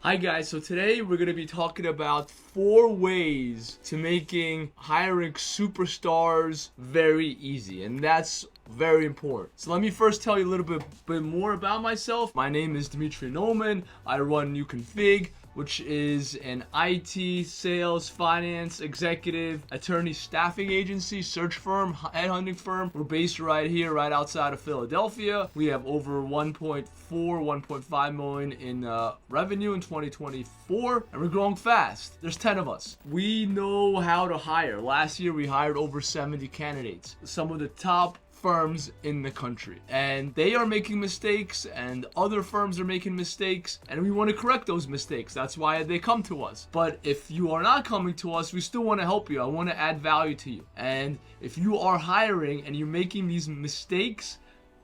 Hi guys, so today we're going to be talking about 4 ways to making hiring superstars very easy, and that's very important. So let me first tell you a little bit more about myself. My name is Dimitri Noman. I run NewConfig, which is an IT, sales, finance, executive, attorney staffing agency, search firm, headhunting firm. We're based right here, right outside of Philadelphia. We have over 1.5 million in revenue in 2024, and we're growing fast. There's 10 of us. We know how to hire. Last year, we hired over 70 candidates. Some of the top firms in the country, and they are making mistakes and other firms are making mistakes, and we want to correct those mistakes. That's why they come to us. But if you are not coming to us, we still want to help you. I want to add value to you. And if you are hiring and you're making these mistakes,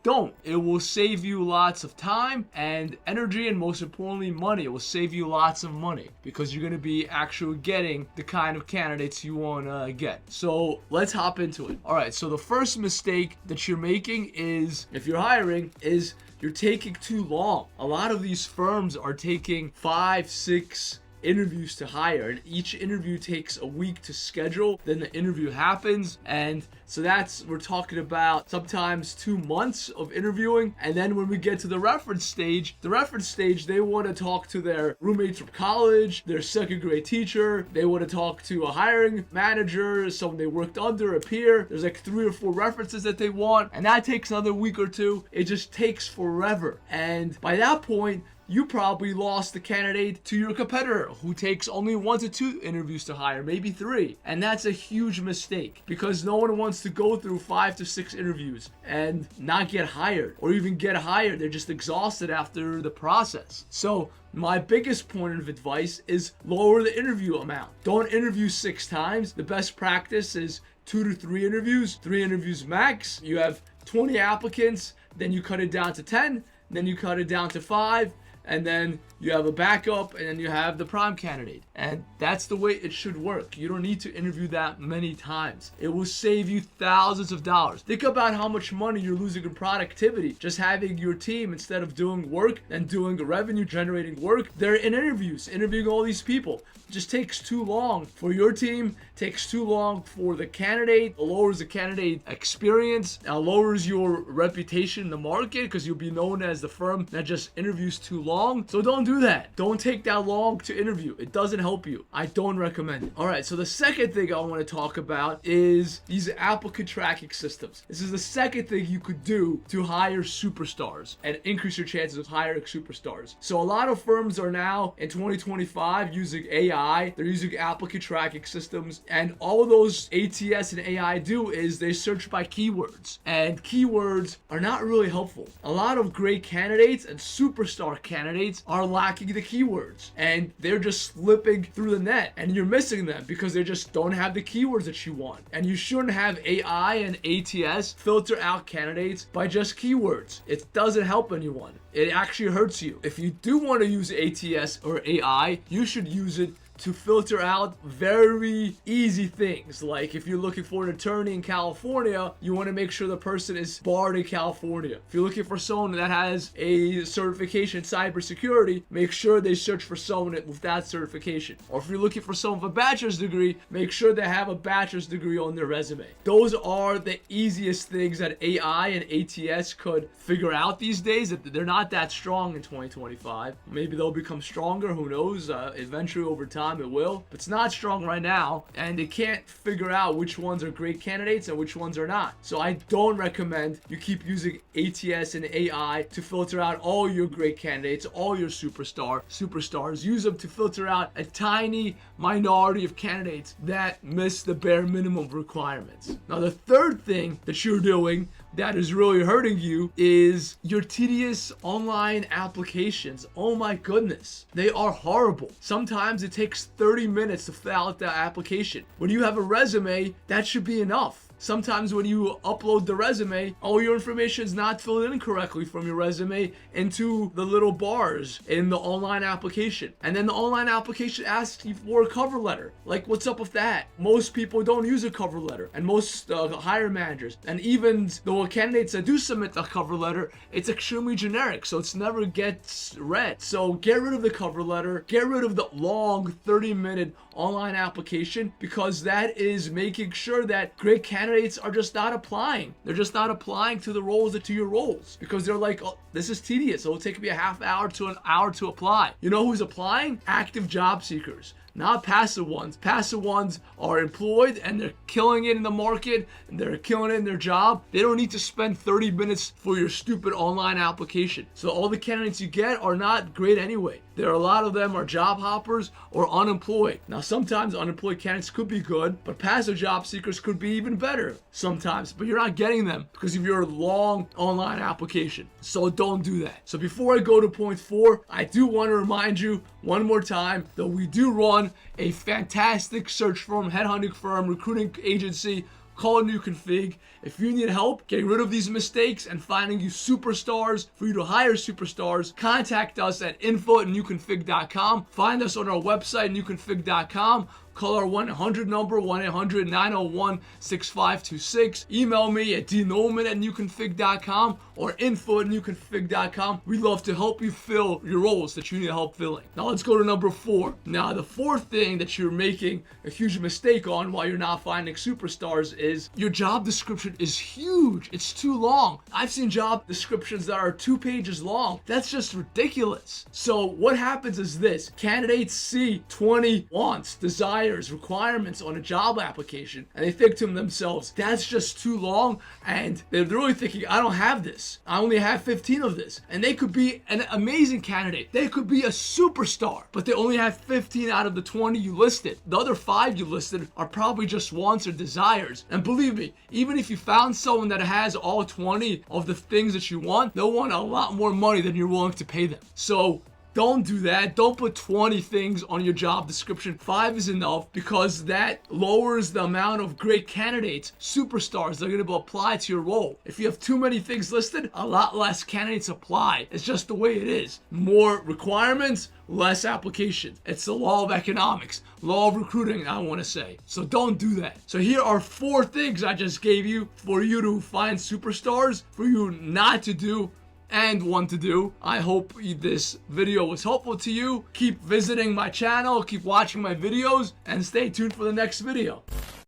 don't. It will save you lots of time and energy, and most importantly, money. It will save you lots of money because you're going to be actually getting the kind of candidates you want to get. So let's hop into it. All right, so the first mistake that you're making is, if you're hiring, is you're taking too long. A lot of these firms are taking 5, 6 interviews to hire, and each interview takes a week to schedule. Then the interview happens, and so we're talking about sometimes 2 months of interviewing. And then when we get to the reference stage, they want to talk to their roommates from college, their second grade teacher, they want to talk to a hiring manager, someone they worked under, a peer. There's like 3 or 4 references that they want, and that takes another week or 2. It just takes forever, and by that point you probably lost the candidate to your competitor who takes only 1 to 2 interviews to hire, maybe 3. And that's a huge mistake because no one wants to go through 5 to 6 interviews and not get hired, or even get hired. They're just exhausted after the process. So my biggest point of advice is lower the interview amount. Don't interview 6 times. The best practice is 2 to 3 interviews, 3 interviews max. You have 20 applicants, then you cut it down to 10, then you cut it down to 5, and then you have a backup, and then you have the prime candidate. And that's the way it should work. You don't need to interview that many times. It will save you thousands of dollars. Think about how much money you're losing in productivity just having your team, instead of doing work and doing revenue generating work, they're in interviews, interviewing all these people. It just takes too long for your team, takes too long for the candidate. It lowers the candidate experience, lowers your reputation in the market because you'll be known as the firm that just interviews too long. So don't do that. Don't take that long to interview. It doesn't help you. I don't recommend it. All right, so the second thing I want to talk about is these applicant tracking systems. This is the second thing you could do to hire superstars and increase your chances of hiring superstars. So a lot of firms are now in 2025 using AI. They're using applicant tracking systems, and all those ATS and AI do is they search by keywords, and keywords are not really helpful. A lot of great candidates and superstar candidates are lacking the keywords, and they're just slipping through the net, and you're missing them because they just don't have the keywords that you want. And you shouldn't have AI and ATS filter out candidates by just keywords. It doesn't help anyone. It actually hurts you. If you do want to use ATS or AI, you should use it to filter out very easy things. Like if you're looking for an attorney in California, you want to make sure the person is barred in California. If you're looking for someone that has a certification in cybersecurity, make sure they search for someone with that certification. Or if you're looking for someone with a bachelor's degree, make sure they have a bachelor's degree on their resume. Those are the easiest things that AI and ATS could figure out these days. That they're not that strong in 2025. Maybe they'll become stronger, who knows? Eventually over time it will, but it's not strong right now, and they can't figure out which ones are great candidates and which ones are not. So I don't recommend you keep using ATS and AI to filter out all your great candidates, all your superstars. Use them to filter out a tiny minority of candidates that miss the bare minimum requirements. Now, the third thing that you're doing that is really hurting you is your tedious online applications. Oh my goodness, they are horrible. Sometimes it takes 30 minutes to fill out the application. When you have a resume, that should be enough. sometimes when you upload the resume, all your information is not filled in correctly from your resume into the little bars in the online application. And then the online application asks you for a cover letter. Like, what's up with that? Most people don't use a cover letter, and most hiring managers, and even the candidates that do submit the cover letter, it's extremely generic, so it's never gets read. So get rid of the cover letter, get rid of the long 30-minute online application, because that is making sure that great candidates are just not applying. They're just not applying to the roles, to your roles, because they're like, oh, this is tedious. It'll take me a half hour to an hour to apply. You know who's applying? Active job seekers, not passive ones. Passive ones are employed and they're killing it in the market and they're killing it in their job. They don't need to spend 30 minutes for your stupid online application. So all the candidates you get are not great anyway. There are a lot of them are job hoppers or unemployed. Now, sometimes unemployed candidates could be good, but passive job seekers could be even better sometimes, but you're not getting them because of your long online application. So don't do that. So before I go to point 4, I do want to remind you one more time that we do run a fantastic search firm, headhunting firm, recruiting agency called NewConfig. If you need help getting rid of these mistakes and finding you superstars, for you to hire superstars, contact us at info@newconfig.com. Find us on our website, newconfig.com. Call our 1-800 number, 1-800-901-6526. Email me at dnoman@newconfig.com or info@newconfig.com. We love to help you fill your roles that you need help filling. Now let's go to number 4. Now the fourth thing that you're making a huge mistake on while you're not finding superstars is your job description is huge. It's too long. I've seen job descriptions that are 2 pages long. That's just ridiculous. So what happens is this: candidates see 20 wants, desires, requirements on a job application, and they think to themselves, that's just too long, and they're really thinking, I don't have this. I only have 15 of this. And they could be an amazing candidate. They could be a superstar, but they only have 15 out of the 20 you listed. The other 5 you listed are probably just wants or desires. And believe me, even if you found someone that has all 20 of the things that you want, they'll want a lot more money than you're willing to pay them. So don't do that. Don't put 20 things on your job description. 5 is enough, because that lowers the amount of great candidates, superstars, that are going to apply to your role. If you have too many things listed, a lot less candidates apply. It's just the way it is. More requirements, less applications. It's the law of economics, law of recruiting, I want to say. So don't do that. So here are 4 things I just gave you for you to find superstars, for you not to do and want to do. I hope this video was helpful to you. Keep visiting my channel, keep watching my videos, and stay tuned for the next video.